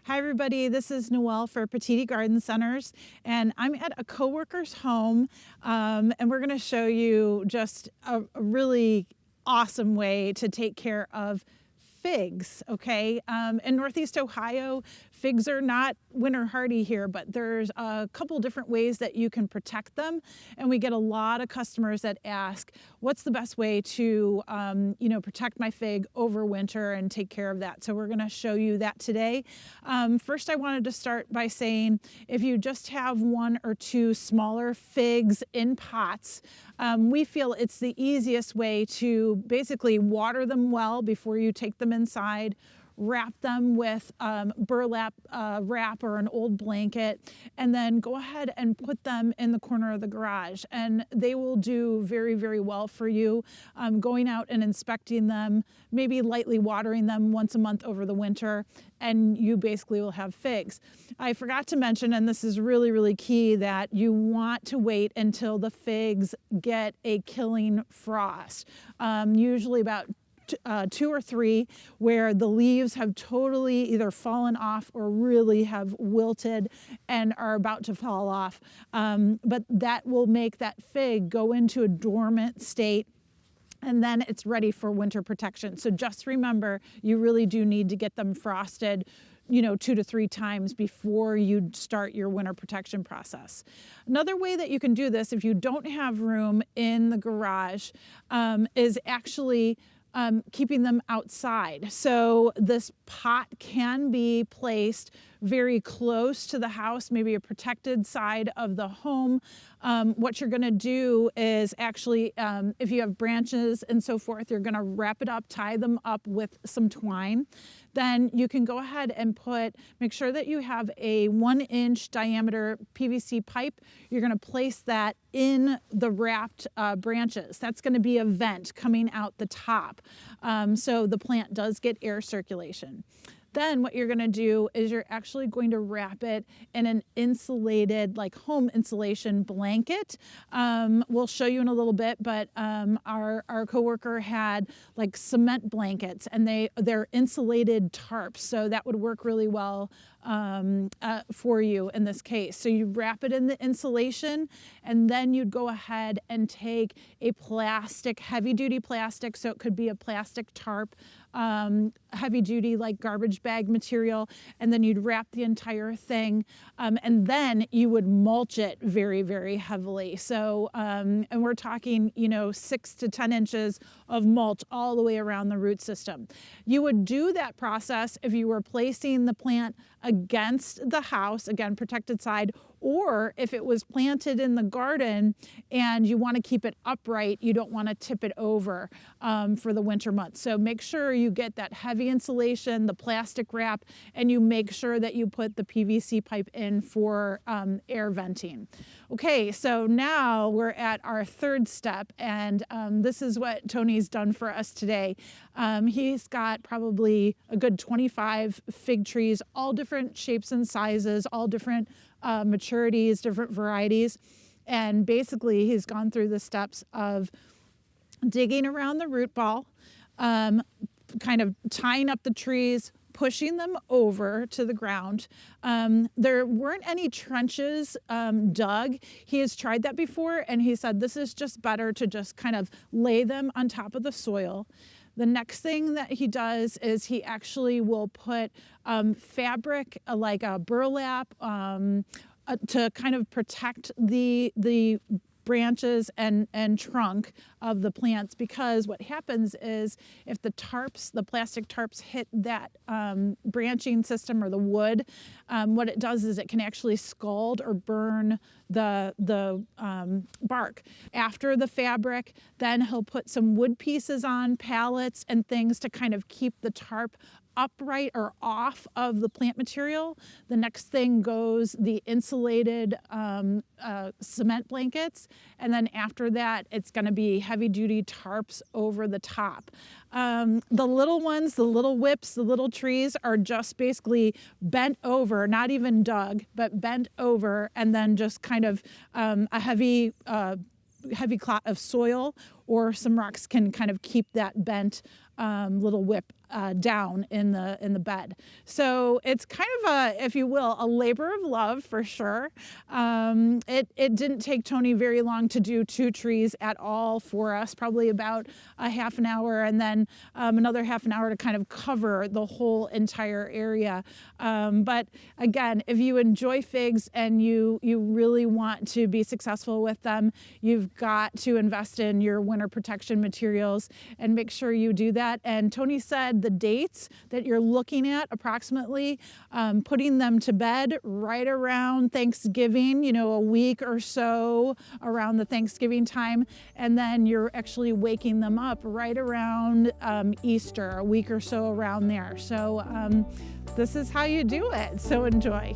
Hi everybody, this is Noelle for Petitti Garden Centers, and I'm at a coworker's home, and we're going to show you just a really awesome way to take care of figs. Okay, in Northeast Ohio, figs are not winter hardy here, but there's a couple different ways that you can protect them, and we get a lot of customers that ask, what's the best way to protect my fig over winter and take care of that? So we're going to show you that today. First, I wanted to start by saying, if you just have one or two smaller figs in pots, we feel it's the easiest way to basically water them well before you take them inside, wrap them with burlap wrap or an old blanket, and then go ahead and put them in the corner of the garage. And they will do very, very well for you. Going out and inspecting them, maybe lightly watering them once a month over the winter, and you basically will have figs. I forgot to mention, and this is really, really key, that you want to wait until the figs get a killing frost, usually about 2 or 3, where the leaves have totally either fallen off or really have wilted and are about to fall off. But that will make that fig go into a dormant state, and then it's ready for winter protection. So just remember, you really do need to get them frosted 2 to 3 times before you start your winter protection process. Another way that you can do this, if you don't have room in the garage, is actually keeping them outside. So this pot can be placed very close to the house, maybe a protected side of the home. What you're going to do is actually, if you have branches and so forth, you're going to wrap it up, tie them up with some twine. Then you can go ahead and make sure that you have a 1-inch diameter PVC pipe. You're going to place that in the wrapped branches. That's going to be a vent coming out the top. So the plant does get air circulation. Then what you're going to do is you're actually going to wrap it in an insulated, like home insulation blanket. We'll show you in a little bit, but our coworker had like cement blankets, and they're insulated tarps, so that would work really well for you in this case. So you wrap it in the insulation, and then you'd go ahead and take a plastic, heavy duty plastic, so it could be a plastic tarp, heavy duty like garbage bag material, and then you'd wrap the entire thing, and then you would mulch it very, very heavily. So and we're talking 6 to 10 inches of mulch all the way around the root system. You would do that process if you were placing the plant against the house, again, protected side, or if it was planted in the garden and you want to keep it upright, you don't want to tip it over for the winter months. So make sure you get that heavy insulation, the plastic wrap, and you make sure that you put the PVC pipe in for air venting. Okay, so now we're at our third step, and this is what Tony's done for us today. He's got probably a good 25 fig trees, all different shapes and sizes, all different maturities, different varieties. And basically he's gone through the steps of digging around the root ball, kind of tying up the trees, pushing them over to the ground. There weren't any trenches dug. He has tried that before, and he said this is just better to just kind of lay them on top of the soil. The next thing that he does is he actually will put fabric, like a burlap, to kind of protect the branches and trunk of the plants, because what happens is if the plastic tarps hit that branching system or the wood, what it does is it can actually scald or burn the bark. After the fabric, then he'll put some wood pieces on, pallets and things to kind of keep the tarp upright or off of the plant material. The next thing goes the insulated cement blankets, and then after that it's going to be heavy duty tarps over the top. The little ones, the little whips, the little trees are just basically bent over, not even dug, but bent over, and then just kind of a heavy clot of soil or some rocks can kind of keep that bent little whip down in the bed. So it's kind of a, if you will, a labor of love for sure. It didn't take Tony very long to do 2 trees at all for us, probably about a half an hour, and then another half an hour to kind of cover the whole entire area. But again, if you enjoy figs and you really want to be successful with them, you've got to invest in your winter protection materials and make sure you do that. And Tony said the dates that you're looking at approximately, putting them to bed right around Thanksgiving, a week or so around the Thanksgiving time, and then you're actually waking them up right around Easter, a week or so around there. So this is how you do it. So enjoy.